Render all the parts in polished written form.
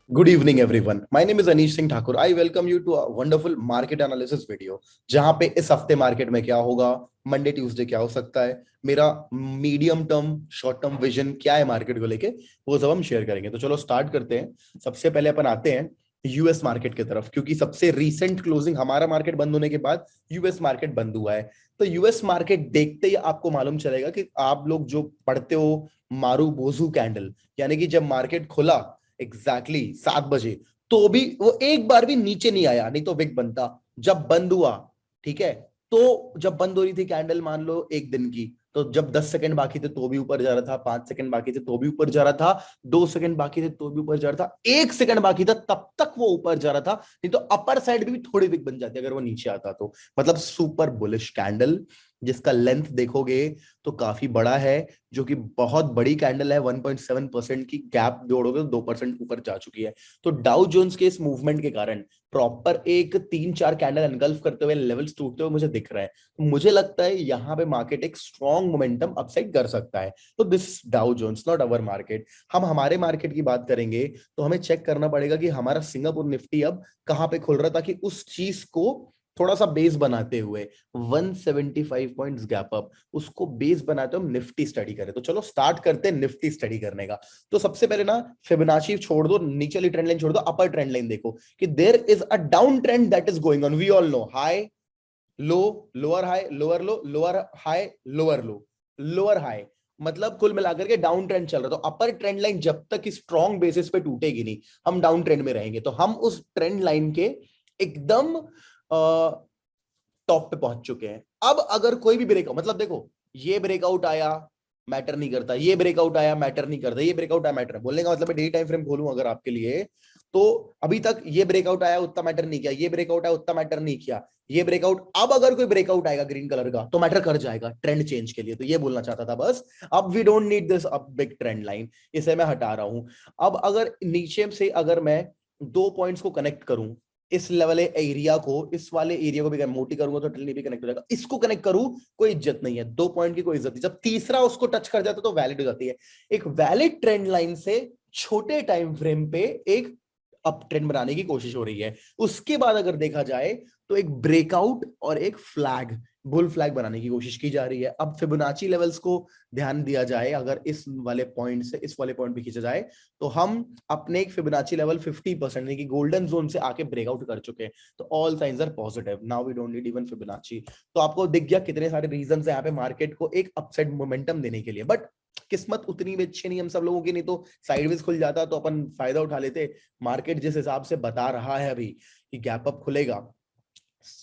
Good evening, everyone. My name is Anish Singh Thakur. I welcome you to a wonderful market analysis video. जहां पे इस हफ्ते market में क्या होगा, मंडे ट्यूसडे क्या हो सकता है, मेरा medium term short term vision क्या है मार्केट को लेके, वो सब हम शेयर करेंगे। तो चलो स्टार्ट करते हैं। सबसे पहले अपन आते हैं यूएस मार्केट की तरफ, क्योंकि सबसे रीसेंट क्लोजिंग हमारा मार्केट बंद होने के बाद यूएस मार्केट बंद हुआ है। तो यूएस मार्केट देखते ही आपको मालूम चलेगा कि आप लोग जो पढ़ते हो मारू बोझू कैंडल, यानी कि जब मार्केट खुला एग्जैक्टली 7 बजे, तो भी वो एक बार भी नीचे नहीं आया, नहीं तो विक बनता। जब बंद हुआ, ठीक है, तो जब बंद हो रही थी कैंडल, मान लो एक दिन की, तो जब 10 सेकंड बाकी थे तो भी ऊपर जा रहा था, 5 सेकंड बाकी थे तो भी ऊपर जा रहा था, 2 सेकंड बाकी थे तो भी ऊपर जा रहा था, 1 सेकंड बाकी था तब तक वो ऊपर जा रहा था। नहीं तो अपर साइड भी थोड़ी विक बन जाती अगर वो नीचे आता तो। मतलब सुपर बुलिश कैंडल, जिसका लेंथ देखोगे तो काफी बड़ा है, जो कि बहुत बड़ी कैंडल है। 1.7% की गैप जोड़ोगे तो 2% ऊपर जा चुकी है। तो डाउ जोन्स के इस मूवमेंट के कारण प्रॉपर एक 3-4 कैंडल एनगल्फ करते हुए, लेवल्स टूटते हुए मुझे दिख रहा है। तो मुझे लगता है यहाँ पे मार्केट एक स्ट्रॉन्ग मोमेंटम अपसाइड कर सकता है। तो this Dow Jones not our market. हम हमारे मार्केट की बात करेंगे तो हमें चेक करना पड़ेगा कि हमारा सिंगापुर निफ्टी अब कहाँ पे खुल रहा है, ताकि उस चीज को थोड़ा सा बेस बनाते हुए 175 पॉइंट्स गैप अप, उसको बेस बनाते हुए हम निफ्टी स्टडी करें। तो चलो स्टार्ट करते हैं निफ्टी स्टडी करने का। तो सबसे पहले ना फिबोनाची छोड़ दो, नीचे वाली ट्रेंड लाइन छोड़ दो, अपर ट्रेंड लाइन देखो कि there is a down trend that is going on. We all know high low, lower high, lower low, lower high, lower low, lower high, मतलब कुल मिलाकर के डाउन ट्रेंड चल रहा है। तो अपर ट्रेंड लाइन जब तक स्ट्रॉन्ग बेसिस पे टूटेगी नहीं, हम डाउन ट्रेंड में रहेंगे। तो हम उस ट्रेंड लाइन के एकदम टॉप पे पहुंच चुके हैं। अब अगर कोई भी ब्रेकआउट, मतलब देखो, ये ब्रेकआउट आया मैटर नहीं करता, ये ब्रेकआउट आया मैटर नहीं करता, ये ब्रेकआउट आया मैटर, बोलने का मतलब डेली टाइम फ्रेम खोलूं अगर आपके लिए, तो अभी तक ये ब्रेकआउट आया उतना मैटर नहीं किया, ये ब्रेकआउट आया उतना मैटर नहीं किया, ये ब्रेकआउट, अब अगर कोई ब्रेकआउट आएगा ग्रीन कलर का तो मैटर कर जाएगा ट्रेंड चेंज के लिए। तो ये बोलना चाहता था बस। अब वी डोंट नीड दिस अब बिग ट्रेंड लाइन, इसे मैं हटा रहा हूं। अब अगर नीचे से अगर मैं दो पॉइंट्स को कनेक्ट करूं, इस लेवल एरिया को, इस वाले एरिया को भी मोटी करूंगा तो ट्रेंड भी कनेक्ट हो जाएगा, इसको कनेक्ट करूं कोई इज्जत नहीं है, 2 पॉइंट की कोई इज्जत नहीं। जब तीसरा उसको टच कर जाता तो वैलिड हो जाती है। एक वैलिड ट्रेंड लाइन से छोटे टाइम फ्रेम पे एक अप ट्रेंड बनाने की कोशिश हो रही है। उसके बाद अगर देखा जाए तो एक ब्रेकआउट और एक फ्लैग, बुल फ्लैग बनाने की कोशिश की जा रही है। अब फिबोनाची लेवल्स को ध्यान दिया जाए, अगर इस वाले पॉइंट से इस वाले पॉइंट पे खींचा जाए तो हम अपने एक फिबोनाची लेवल 50% यानी कि गोल्डन जोन से आके ब्रेकआउट कर चुके हैं। तो all signs are positive, now we don't need even Fibonacci. तो आपको दिख गया कितने सारे रीजंस है यहाँ पे मार्केट को एक अपसाइड मोमेंटम देने के लिए। बट किस्मत उतनी भी अच्छी नहीं हम सब लोगों की, नहीं तो साइडवेज खुल जाता तो अपन फायदा उठा लेते। मार्केट जिस हिसाब से बता रहा है अभी कि गैप अप खुलेगा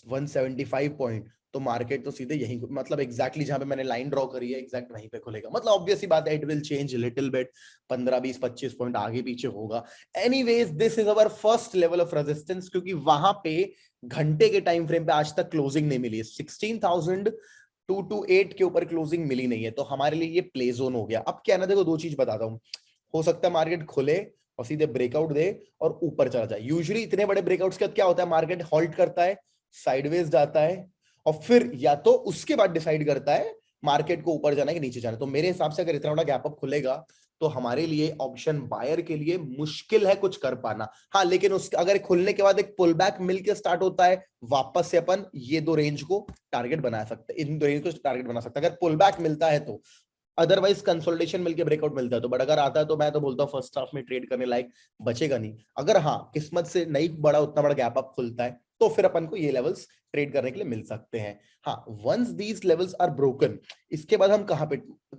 175 पॉइंट, तो मार्केट तो सीधे यही, मतलब एग्जैक्टली जहां पे मैंने लाइन ड्रॉ करी है एग्जैक्ट वहीं पे खुलेगा। मतलब ऑब्वियस ही बात है, it will change little bit, 15-20-25 point आगे पीछे होगा। Anyways this is our first level of resistance, क्योंकि वहां पे घंटे के टाइम फ्रेम पे आज तक क्लोजिंग नहीं मिली है, 16,228 के ऊपर क्लोजिंग मिली नहीं है। तो हमारे लिए ये प्ले जोन हो गया। अब क्या ना, देखो दो चीज बताता हूँ, हो सकता है मार्केट खुले और सीधे ब्रेकआउट दे और ऊपर चला जाए। यूजुअली इतने बड़े ब्रेकआउट्स के बाद क्या होता है, मार्केट हॉल्ट करता है, साइडवेज जाता है, और फिर या तो उसके बाद डिसाइड करता है मार्केट को ऊपर जाना है कि नीचे जाना है। तो मेरे हिसाब से अगर इतना बड़ा गैप अप खुलेगा तो हमारे लिए ऑप्शन बायर के लिए मुश्किल है कुछ कर पाना। हाँ, लेकिन उसके अगर खुलने के बाद एक पुल बैक मिलकर स्टार्ट होता है, वापस से अपन ये दो रेंज को टारगेट बना सकते हैं, इन दो रेंज को टारगेट बना सकते हैं अगर पुल बैक मिलता है तो। अदरवाइज कंसोलिडेशन मिलके ब्रेकआउट मिलता है तो, बट अगर आता है तो मैं तो बोलता हूँ फर्स्ट हाफ में ट्रेड करने लायक बचेगा नहीं। अगर हाँ किस्मत से नहीं बड़ा उतना बड़ा गैप अप खुलता है तो फिर अपन को ये लेवल्स ट्रेड करने के लिए मिल सकते हैं। हाँ, once these levels are broken, इसके बाद हम कहां पे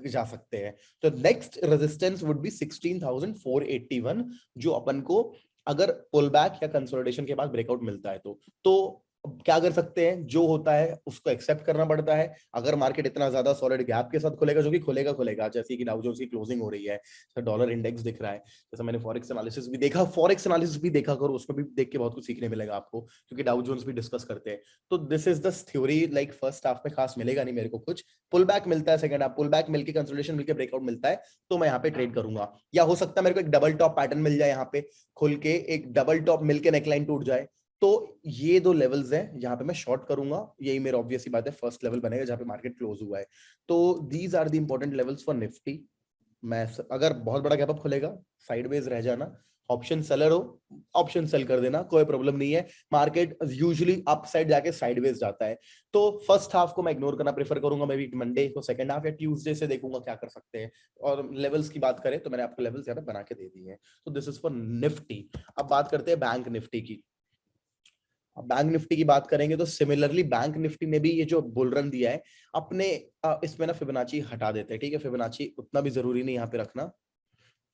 जा सकते हैं, तो नेक्स्ट रेजिस्टेंस वुड बी 16,481, जो अपन को अगर पुल बैक या कंसोलिडेशन के बाद ब्रेकआउट मिलता है तो क्या कर सकते हैं, जो होता है उसको एक्सेप्ट करना पड़ता है। अगर मार्केट इतना ज्यादा सॉलिड गैप के साथ खुलेगा, जो कि खुलेगा खुलेगा, जैसे कि डाउ जोन्स की क्लोजिंग हो रही है, तो डॉलर इंडेक्स दिख रहा है, जैसे मैंने फॉरेक्स एनालिसिस भी देखा, फॉरेक्स एनालिसिस भी देखा करो, उसमें भी देख के बहुत कुछ सीखने मिलेगा आपको, क्योंकि डाउ जोन्स भी डिस्कस करते हैं। तो this is the theory, like first half में खास मिलेगा नहीं मेरे को कुछ, पुल बैक मिलता है, सेकंड हाफ पुल बैक मिलकर कंसोलिडेशन मिलकर ब्रेकआउट मिलता है तो मैं यहाँ पे ट्रेड करूंगा। या हो सकता है मेरे को एक डबल टॉप पैटर्न मिल जाए, यहाँ पे खुल के एक डबल टॉप मिलकर नेकलाइन टूट जाए, तो ये दो लेवल्स हैं जहां पे मैं शॉर्ट करूंगा। यही मेरा ऑब्वियस ही बात है, फर्स्ट लेवल बनेगा जहां पे मार्केट क्लोज हुआ है। तो these are the important levels for Nifty. मैं अगर बहुत बड़ा गैप अप खुलेगा, साइडवेज रह जाना, ऑप्शन सेलर हो, ऑप्शन सेल कर देना, कोई प्रॉब्लम नहीं है। मार्केट यूजुअली अप साइड जाके साइडवेज जाता है, तो फर्स्ट हाफ को मैं इग्नोर करना प्रेफर करूंगा, मे बी मंडे को सेकंड हाफ या ट्यूसडे से देखूंगा क्या कर सकते हैं। और लेवल्स की बात करें तो मैंने आपको लेवल्स यहाँ पे बना के दे दिए हैं। तो दिस इज फॉर निफ्टी। अब बात करते हैं बैंक निफ्टी की। बैंक निफ्टी की बात करेंगे तो सिमिलरली बैंक निफ्टी ने भी ये जो बुल रन दिया है अपने, इसमें ना फिबोनाची हटा देते हैं, ठीक है। फिबोनाची उतना भी जरूरी नहीं यहाँ पे रखना,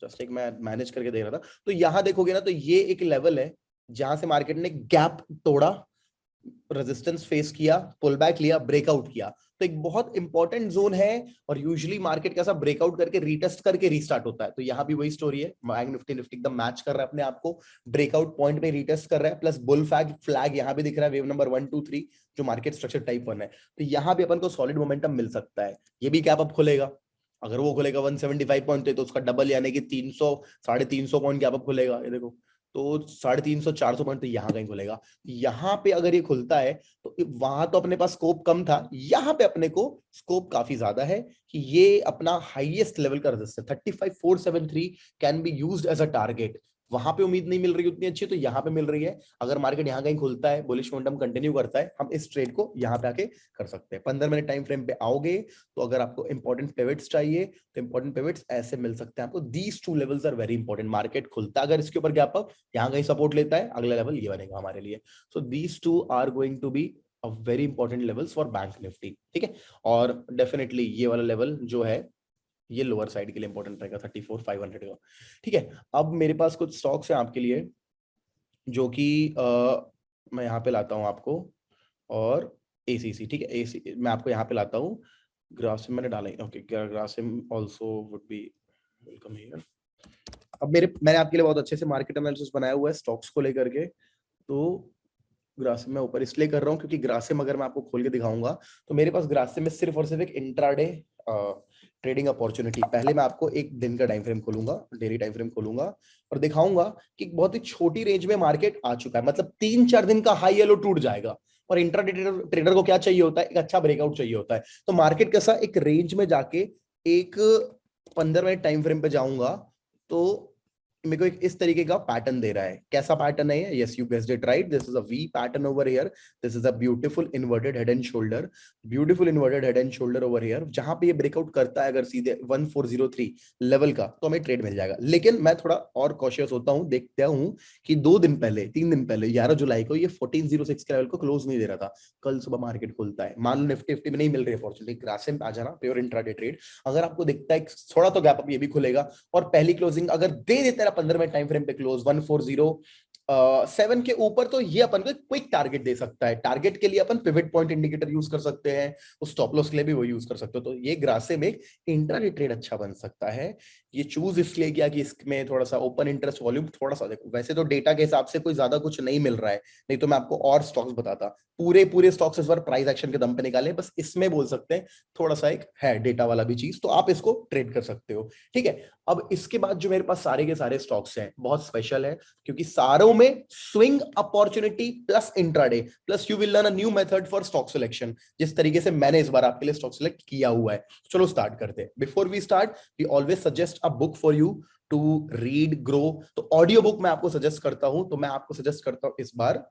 जस्ट एक मैं मैनेज करके दे रहा था। तो यहां देखोगे ना तो ये एक लेवल है जहां से मार्केट ने गैप तोड़ा, रेजिस्टेंस फेस किया, पुल बैक लिया, ब्रेकआउट किया। तो एक बहुत इंपॉर्टेंट जोन है, और यूजुअली मार्केट कैसा ब्रेकआउट करके रीटेस्ट करके रीस्टार्ट होता है। तो यहाँ भी वही स्टोरी है, बैंक निफ्टी निफ्टी एकदम मैच कर रहा है अपने आप को, ब्रेकआउट पॉइंट में रीटेस्ट कर रहा है, प्लस बुल फ्लैग यहाँ भी दिख रहा है, वेव नंबर 1 2 3 जो मार्केट स्ट्रक्चर टाइप 1 है। तो यहाँ भी अपन को सॉलिड मोमेंटम मिल सकता है। ये भी गैप अप खुलेगा, अगर वो खुलेगा 175 पॉइंट तो उसका डबल यानी कि 300 350 पॉइंट गैप अप खुलेगा, ये देखो। तो 350 400 पॉइंट तो यहाँ कहीं खुलेगा। यहाँ पे अगर ये खुलता है तो वहां तो अपने पास स्कोप कम था, यहाँ पे अपने को स्कोप काफी ज्यादा है कि ये अपना हाईएस्ट लेवल का resistance 35473 can be used as a target. वहां पे उम्मीद नहीं मिल रही उतनी अच्छी, तो यहाँ पे मिल रही है। अगर मार्केट यहाँ कहीं खुलता है, बुलिश मोमेंटम कंटिन्यू करता है, हम इस ट्रेड को यहाँ पे आके कर सकते हैं। 15 मिनट टाइम फ्रेम पे आओगे तो अगर आपको इंपॉर्टेंट पिवट्स चाहिए तो इंपॉर्टेंट पिवट्स ऐसे मिल सकते हैं आपको। These two levels are very important. Market खुलता है अगर इसके ऊपर गैप अप, यहाँ कहीं सपोर्ट लेता है, अगला लेवल ये बनेगा हमारे लिए। So these two are going to be a very important levels for bank Nifty, ठीक है। और डेफिनेटली ये वाला लेवल जो है ये लोअर साइड के लिए इंपॉर्टेंट रहेगा 34,500 का, ठीक है। अब मेरे पास कुछ स्टॉक्स हैं आपके लिए जो कि मैं यहाँ पे लाता हूँ आपको, और एसीसी, ठीक है। एसी मैं आपको यहाँ पे लाता हूँ, ग्रासिम मैंने डाला है, okay, Grasim also would be welcome here. अब मैंने आपके लिए बहुत अच्छे से मार्केट एनालिसिस बनाया हुआ है स्टॉक्स को लेकर के। तो ग्रासिम मैं ऊपर इसलिए कर रहा हूँ क्योंकि ग्रासिम अगर मैं आपको खोल के दिखाऊंगा तो मेरे पास ग्रासिम में सिर्फ और सिर्फ एक इंट्राडे ट्रेडिंग अपॉर्चुनिटी। पहले मैं आपको एक दिन का टाइम फ्रेम खोलूंगा, डेली टाइम फ्रेम खोलूंगा और दिखाऊंगा कि बहुत ही छोटी रेंज में मार्केट आ चुका है, मतलब 3-4 दिन का हाई येलो टूट जाएगा। और इंट्राडे ट्रेडर को क्या चाहिए होता है? एक अच्छा ब्रेकआउट चाहिए होता है। तो मार्केट कैसा एक रेंज में जाके एक 15 मिनट टाइम फ्रेम पे जाऊंगा तो मेरे को एक इस तरीके का पैटर्न दे रहा है। कैसा पैटर्न है? Yes, you guessed it right, this is a V pattern over here. This is a beautiful inverted head and shoulder, beautiful inverted head and shoulder over here. जहां पे ये ब्रेकआउट करता है अगर सीधे 1403 लेवल का तो हमें ट्रेड मिल जाएगा। लेकिन मैं थोड़ा और कॉशियस होता हूं, देखता हूं कि 2 दिन पहले 3 दिन पहले 11 जुलाई को ये 1406 के लेवल को क्लोज नहीं दे रहा था। कल सुबह मार्केट खुलता है, मान लो निफ्टी में नहीं मिल रही अपॉर्चुनिटी, ग्रासिम पे आ जाना, प्योर इंट्राडे ट्रेड। अगर आपको दिखता है थोड़ा तो गैप अप ये भी खुलेगा, और पहली क्लोजिंग अगर दे देता है 15 मिनट टाइम फ्रेम पे क्लोज 1407 के ऊपर, तो ये अपन को क्विक टारगेट दे सकता है। टारगेट के लिए अपन पिवट पॉइंट इंडिकेटर यूज कर सकते हैं, उस स्टॉप लॉस के लिए भी वो यूज कर सकते हो। तो ये ग्रासिम में इंट्राडे ट्रेड अच्छा बन सकता है। ये चूज इसलिए किया कि इसमें थोड़ा सा ओपन इंटरेस्ट वॉल्यूम थोड़ा सा, देखो वैसे तो डेटा के हिसाब से कोई ज्यादा कुछ नहीं मिल रहा है, नहीं तो मैं आपको और स्टॉक्स बताता। पूरे स्टॉक्स इस बार प्राइस एक्शन के दम पे निकाले, बस इसमें बोल सकते हैं थोड़ा सा एक है डेटा वाला भी चीज, तो आप इसको ट्रेड कर सकते हो, ठीक है। अब इसके बाद जो मेरे पास सारे के सारे स्टॉक्स हैं बहुत स्पेशल है, क्योंकि सारों में swing opportunity plus intraday plus you will learn a new method for stock selection, जिस तरीके से मैंने इस बार आपके लिए स्टॉक सिलेक्ट किया हुआ है। चलो स्टार्ट करते हैं। Before we start, we always suggest a book for you to read grow. तो ऑडियो बुक मैं आपको सजेस्ट करता हूं, तो मैं आपको सजेस्ट करता हूं इस बार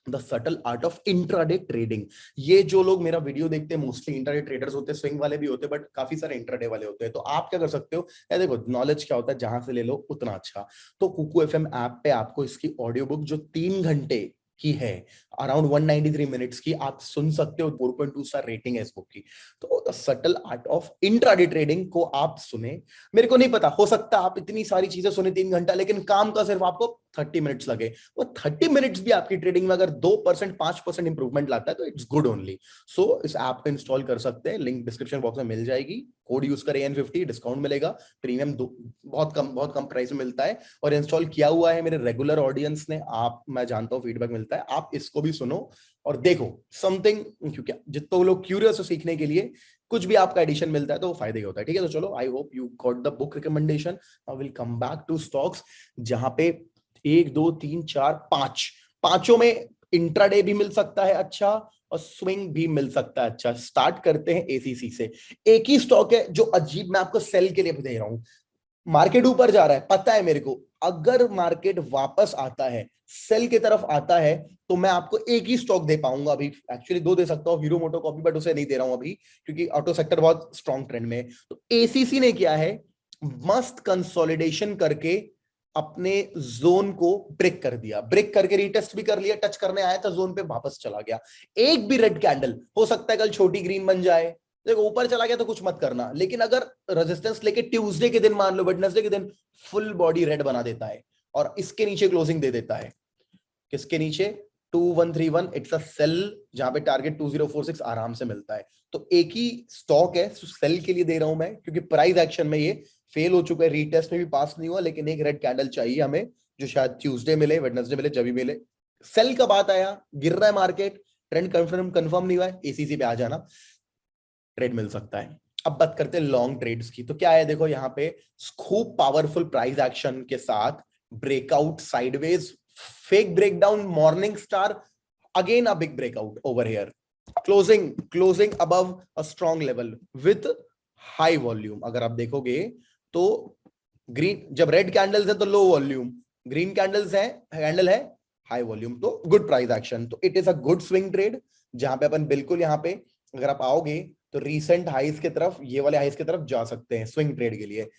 the subtle art of intraday trading. ये जो लोग मेरा वीडियो देखते हैं मोस्टली इंट्राडे ट्रेडर्स होते हैं, स्विंग वाले भी होते हैं, बट काफी सारे इंट्राडे वाले होते हैं। तो आप क्या कर सकते हो, देखो नॉलेज क्या होता है, जहां से ले लो उतना अच्छा। तो कुकू एफएम ऐप पे आपको इसकी ऑडियो बुक जो 3 घंटे की है, अराउंड 193 मिनट्स की, आप सुन सकते हो। 4.2 स्टार रेटिंग है इस बुक की। तो the subtle art of intraday trading को आप सुने। मेरे को नहीं पता, हो सकता है आप इतनी सारी चीजें सुने 3 घंटा, लेकिन काम का सिर्फ आपको 30 मिनट्स लगे। वो 30 मिनट्स भी आपकी ट्रेडिंग में अगर 2% 5% इंप्रूवमेंट लाता है तो इट्स गुड ओनली। सो इस ऐप को इंस्टॉल कर सकते हैं, लिंक डिस्क्रिप्शन बॉक्स में मिल जाएगी। कोड यूज करें AN50, डिस्काउंट मिलेगा। प्रीमियम बहुत कम प्राइस में मिलता है, और इंस्टॉल किया हुआ है मेरे रेगुलर ऑडियंस ने। आप, मैं जानता हूँ फीडबैक मिलता है, आप इसको भी सुनो और देखो समथिंग, क्योंकि जितने लोग क्यूरियस हो सीखने के लिए, कुछ भी आपका एडिशन मिलता है तो वो फायदे होता है, ठीक है। तो चलो, I hope you got the book recommendation. I will come back to stocks, जहां पे 1 2 3 4 5 पांचों में इंट्राडे भी मिल सकता है अच्छा, और स्विंग भी मिल सकता है अच्छा। स्टार्ट करते हैं एसीसी से। एक ही स्टॉक है जो अजीब, मैं आपको सेल के लिए दे रहा हूं। मार्केट ऊपर जा रहा है, पता है मेरे को, अगर मार्केट वापस आता है, सेल की तरफ आता है, तो मैं आपको एक ही स्टॉक दे पाऊंगा अभी, एक्चुअली दो दे सकता हूं, हीरो मोटो कॉपी, बट उसे नहीं दे रहा हूं अभी क्योंकि ऑटो सेक्टर बहुत स्ट्रॉन्ग ट्रेंड में है। तो एसीसी ने क्या है, मस्त कंसोलिडेशन करके अपने जोन को ब्रेक कर दिया, ब्रेक करके रीटेस्ट भी कर लिया, टच करने आया था जोन पे, वापस चला गया। एक भी रेड कैंडल, हो सकता है कल छोटी ग्रीन बन जाए, देखो ऊपर चला गया तो कुछ मत करना, लेकिन अगर रेजिस्टेंस लेके ट्यूसडे के दिन, मान लो वेडनेसडे के दिन फुल बॉडी रेड बना देता है और इसके नीचे क्लोजिंग दे देता है, किसके नीचे, 2131, इट्स अ सेल, जहां पे टारगेट 2046 आराम से मिलता है। तो एक ही स्टॉक है, सेल के लिए दे रहा हूं मैं, क्योंकि प्राइस एक्शन में ये फेल हो चुका है, रीटेस्ट में भी पास नहीं हुआ, लेकिन एक रेड कैंडल चाहिए हमें, जो शायद ट्यूसडे मिले, वेडनेसडे मिले, जब भी मिले। सेल का बात आया, गिर रहा है मार्केट, ट्रेंड कंफर्म नहीं हुआ है, एसीसी पे आ जाना, ट्रेड मिल सकता है। अब बात करते हैं लॉन्ग ट्रेड्स की। तो क्या है, देखो यहाँ पे खूब पावरफुल प्राइस एक्शन के साथ breakout sideways, fake breakdown, morning star, again a big breakout over here, closing above a strong level with high volume. अगर आप देखोगे तो ग्रीन, जब रेड कैंडल्स है तो लो वॉल्यूम, ग्रीन कैंडल्स है, कैंडल है हाई वॉल्यूम, तो गुड प्राइस एक्शन। तो it is a good swing trade, जहां पे अपन बिल्कुल यहाँ पे अगर आप आओगे तो रीसेंट हाइस की तरफ, ये वाले हाइस की तरफ जा सकते हैं स्विंग ट्रेड के लिए।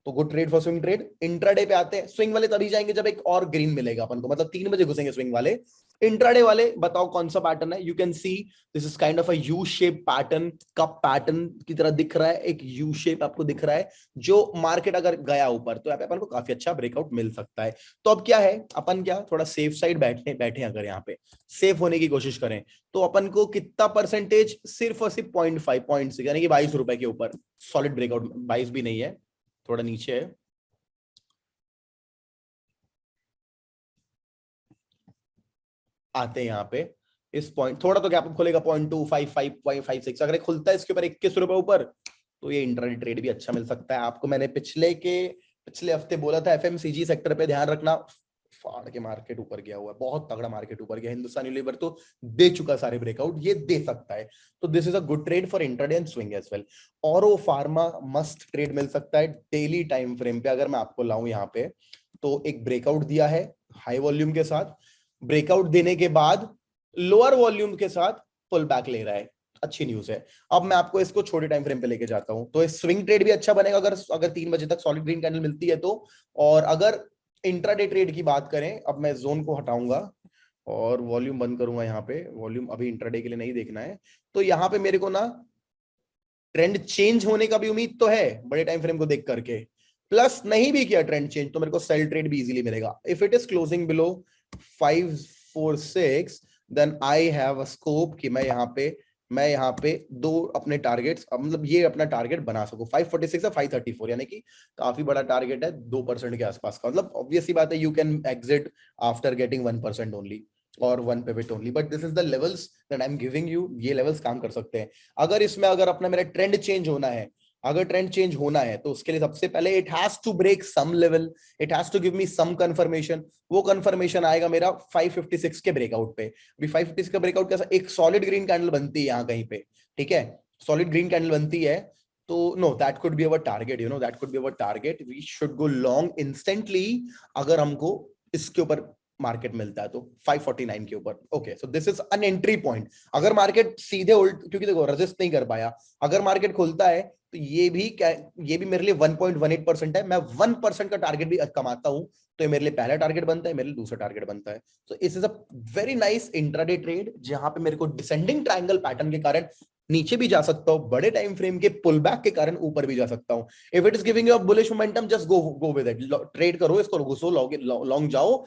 तो good trade for swing trade. Intraday पे आते हैं, स्विंग वाले तभी जाएंगे जब एक और ग्रीन मिलेगा अपन को, मतलब 3 बजे घुसेंगे स्विंग वाले। इंट्राडे वाले बताओ कौन सा पैटर्न है, you can see this is kind of a U shape pattern, cup pattern की तरह दिख रहा है, एक यू शेप आपको दिख रहा है, जो मार्केट अगर गया ऊपर तो यहाँ पे अपन को काफी अच्छा ब्रेकआउट मिल सकता है। तो अब क्या है, अपन क्या थोड़ा सेफ साइड बैठे बैठे, अगर यहाँ पे सेफ होने की कोशिश करें, तो अपन को कितना परसेंटेज, सिर्फ और सिर्फ 0.5 यानी कि 22 रुपए के ऊपर सॉलिड ब्रेकआउट, 22 भी नहीं है, थोड़ा नीचे है, आते हैं यहाँ पे इस पॉइंट, थोड़ा तो गैप खुलेगा, 0.255.56, अगर खुलता है इसके ऊपर 21 रुपए ऊपर, तो ये इंट्राडे ट्रेड भी अच्छा मिल सकता है आपको। मैंने पिछले हफ्ते बोला था एफएमसीजी सेक्टर पे ध्यान रखना, फाड़ के मार्केट ऊपर गया हुआ है, बहुत तगड़ा मार्केट ऊपर गया, हिंदुस्तान यूनिलीवर तो दे चुका सारे ब्रेकआउट, ये दे सकता है। तो this is a good trade for intraday and swing as well. Auro pharma must trade मिल सकता है डेली टाइम फ्रेम पे, अगर मैं आपको लाऊं यहाँ पे, तो एक ब्रेकआउट दिया है हाई वॉल्यूम के साथ, ब्रेकआउट देने के बाद लोअर वॉल्यूम के साथ पुल बैक ले रहा है, अच्छी न्यूज है। अब मैं आपको इसको छोटे टाइम फ्रेम पे लेके जाता हूं, तो स्विंग ट्रेड भी अच्छा बनेगा अगर अगर 3 बजे तक सॉलिड ग्रीन कैंडल मिलती है तो। और अगर इंट्राडे ट्रेड की बात करें, अब मैं जोन को हटाऊंगा और वॉल्यूम बंद करूंगा, यहाँ पे वॉल्यूम अभी इंट्राडे के लिए नहीं देखना है, तो यहाँ पे मेरे को ना ट्रेंड चेंज होने का भी उम्मीद तो है बड़े टाइम फ्रेम को देख करके, प्लस नहीं भी किया ट्रेंड चेंज तो मेरे को सेल ट्रेड भी इजीली मिलेगा। If it is closing below 546, then I have a scope कि मैं यहाँ पे दो अपने टारगेट्स, मतलब ये अपना टारगेट बना सकूं, 546 या 534, यानी कि काफी बड़ा टारगेट है, 2% के आसपास का, मतलब ऑब्वियस सी बात है, you can exit after getting 1% only और 1 pivot only, but this is the levels that I am giving you, ये लेवल्स काम कर सकते हैं। अगर इसमें अगर अपना मेरा ट्रेंड चेंज होना है, अगर ट्रेंड चेंज होना है तो उसके लिए सबसे पहले it has to break some level, it has to give me some confirmation, वो कंफर्मेशन आएगा मेरा 556 के ब्रेकआउट पे। अभी 556 का ब्रेकआउट कैसा, एक सॉलिड ग्रीन कैंडल बनती है यहाँ कहीं पे, ठीक है, सॉलिड ग्रीन कैंडल बनती है, तो no that could be our target, you know that could be our target, we should go long instantly अगर हमको इसके ऊपर मार्केट मिलता है तो 549 के ऊपर। Okay, so this is an entry point. अगर मार्केट सीधे उल्ट, क्योंकि देखो रेजिस्ट नहीं कर पाया, अगर मार्केट खुलता है तो ये भी मेरे लिए 1.18% है, मैं 1% का टारगेट भी कमाता हूं, तो ये मेरे लिए पहला टारगेट बनता है, मेरे लिए दूसरा टारगेट बनता है। सो इस is a very nice intraday trade, जहां पे मेरे को डिसेंडिंग ट्रायंगल पैटर्न के कारण नीचे भी जा सकता हूं, बड़े टाइम फ्रेम के पुल बैक के कारण ऊपर भी जा सकता हूं। If it is giving you a bullish momentum, just go with it, trade करो इसको, घुसो लॉन्ग जाओ,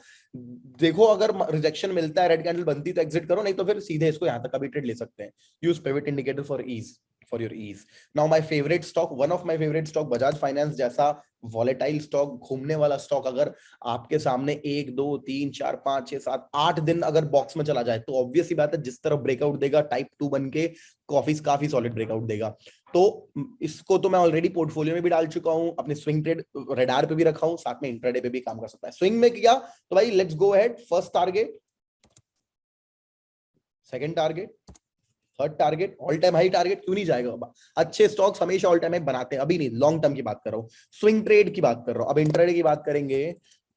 देखो अगर रिजेक्शन मिलता है, रेड कैंडल बनती तो एग्जिट करो, नहीं तो फिर सीधे इसको यहां तक का भी ट्रेड ले सकते हैं। Use pivot indicator for your ease. Now my favourite stock, one of my favourite stock, Bajaj finance जैसा वॉलेटाइल स्टॉक, घूमने वाला स्टॉक, अगर आपके सामने 1 2 3 4 5 6 7 8 दिन अगर बॉक्स में चला जाए, तो ऑब्वियस ही बात है जिस तरह ब्रेकआउट देगा टाइप 2 बन के, काफी सॉलिड ब्रेकआउट देगा। तो इसको तो मैं ऑलरेडी पोर्टफोलियो में भी डाल चुका हूं, अपने स्विंग ट्रेड रडार पे भी रखा हूं, साथ में इंट्राडे पे भी काम कर सकता है। स्विंग में किया तो भाई let's go ahead, first target, second target, third target, all time high target क्यों नहीं जाएगा बाबा, अच्छे स्टॉक्स हमेशा ऑल टाइम हाई बनाते हैं, अभी नहीं, लॉन्ग टर्म की बात कर रहा हूं, स्विंग ट्रेड की बात कर रहा हूं। अब इंट्राडे की बात करेंगे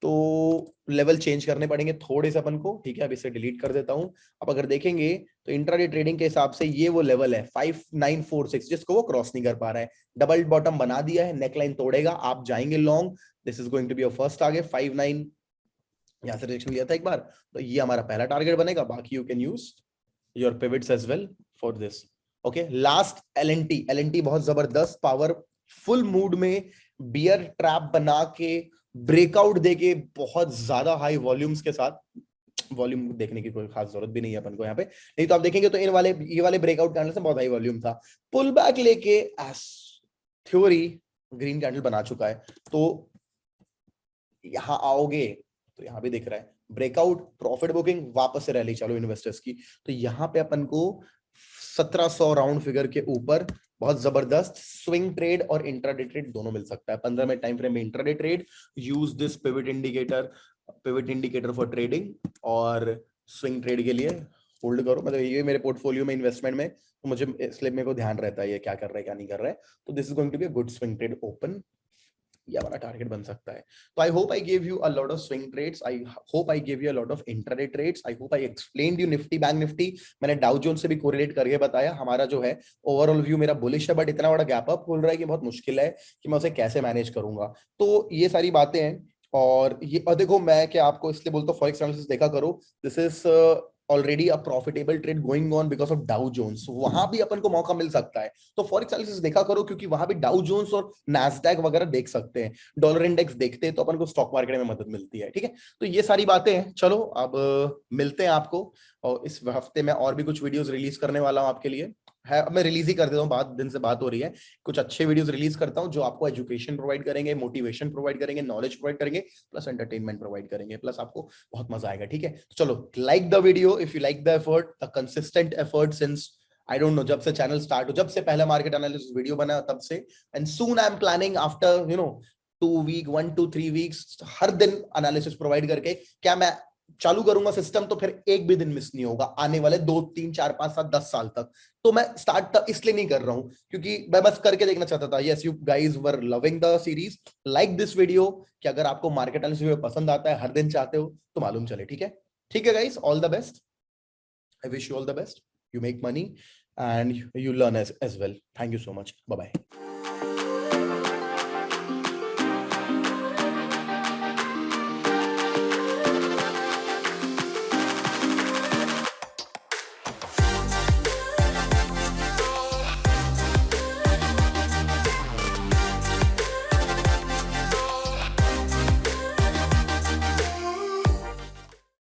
तो लेवल चेंज करने पड़ेंगे थोड़े से अपन को, ठीक है। अब इसे डिलीट कर देता हूं। अब अगर देखेंगे तो इंट्राडे ट्रेडिंग के हिसाब से ये वो लेवल है 5946 जिसको वो क्रॉस नहीं कर पा रहा है। डबल बॉटम बना दिया है, नेकलाइन तोड़ेगा, आप जाएंगे long. This is going to be your first target 59। यहां से रिजेक्शन लिया था एक बार, तो ये हमारा पहला टारगेट बनेगा। बाकी you can use your pivots as well for this. Okay, last LNT बहुत जबरदस्त पावर फुल मूड में बियर ट्रैप बना के ब्रेकआउट देके बहुत ज्यादा हाई वॉल्यूम्स के साथ, वॉल्यूम देखने की कोई खास जरूरत भी नहीं है अपन को यहाँ पे, नहीं तो आप देखेंगे तो ये वाले ब्रेकआउट कैंडल से बहुत हाई वॉल्यूम था। पुल बैक लेके एस थ्योरी ग्रीन कैंडल बना चुका है। तो यहां आओगे तो यहां भी दिख रहा है ब्रेकआउट, प्रॉफिट बुकिंग, वापस से रैली चालू इन्वेस्टर्स की। तो यहां पे अपन को 1700 राउंड फिगर के ऊपर बहुत जबरदस्त स्विंग ट्रेड और इंट्राडे ट्रेड दोनों मिल सकता है। 15 मिनट टाइम फ्रेम में intraday trade, use this pivot indicator for trading, और स्विंग ट्रेड के लिए होल्ड करो। मतलब ये मेरे पोर्टफोलियो में इन्वेस्टमेंट में, तो मुझे इसलिए मेरे को ध्यान रहता है ये क्या कर रहा है क्या नहीं कर रहा है। तो this is going to be a good swing trade open, ये हमारा टारगेट बन सकता है। तो I hope I give you a lot of swing trades, I hope I give you a lot of intraday trades, I hope I explained you Nifty bank Nifty. मैंने Dow Jones से भी कोरिलेट करके बताया। हमारा जो है overall view मेरा bullish है, बट इतना बड़ा गैप अप खोल रहा है कि बहुत मुश्किल है कि मैं उसे कैसे मैनेज करूंगा। तो ये सारी बातें हैं। और देखो मैं क्या आपको इसलिए बोलता हूँ फॉरेक्स एनालिसिस देखा करो। This is already a profitable trade going on because of Dow Jones, वहां भी अपन को मौका मिल सकता है। तो फॉरेक्स एनालिसिस देखा करो, क्योंकि वहां भी डाउ जोन्स और नैस्डैक वगैरह देख सकते हैं, डॉलर इंडेक्स देखते हैं, तो अपन को स्टॉक मार्केट में मदद मिलती है, ठीक है। तो ये सारी बातें हैं। चलो अब मिलते हैं आपको, और इस हफ्ते में और भी कुछ वीडियोस रिलीज करने वाला हूं आपके लिए। है, अब मैं रिलीज ही कर देता हूँ, बहुत दिन से बात हो रही है। कुछ अच्छे वीडियोस रिलीज करता हूँ जो आपको एजुकेशन प्रोवाइड करेंगे, मोटिवेशन प्रोवाइड करेंगे, नॉलेज प्रोवाइड करेंगे, प्लस एंटरटेनमेंट प्रोवाइड करेंगे, प्लस आपको बहुत मजा आएगा, ठीक है। चलो, like the video if you like the effort, the consistent effort since I don't know जब से चैनल स्टार्ट हो, जब से पहला मार्केट एनालिसिस वीडियो बना तब से। And soon I am planning after 1 to 3 weeks हर दिन एनालिसिस प्रोवाइड करके क्या मैं चालू करूंगा सिस्टम, तो फिर एक भी दिन मिस नहीं होगा आने वाले 2 3 4 5 7 10 साल तक। तो मैं स्टार्ट इसलिए नहीं कर रहा हूं क्योंकि मैं बस करके देखना चाहता था। Yes, you guys were loving the series, like this video, कि अगर आपको मार्केट एनालिसिस वीडियो पसंद आता है, हर दिन चाहते हो, तो मालूम चले, ठीक है। ठीक है guys, all the best, I wish you all the best, you make money and you learn as well. Thank you so much. Bye bye.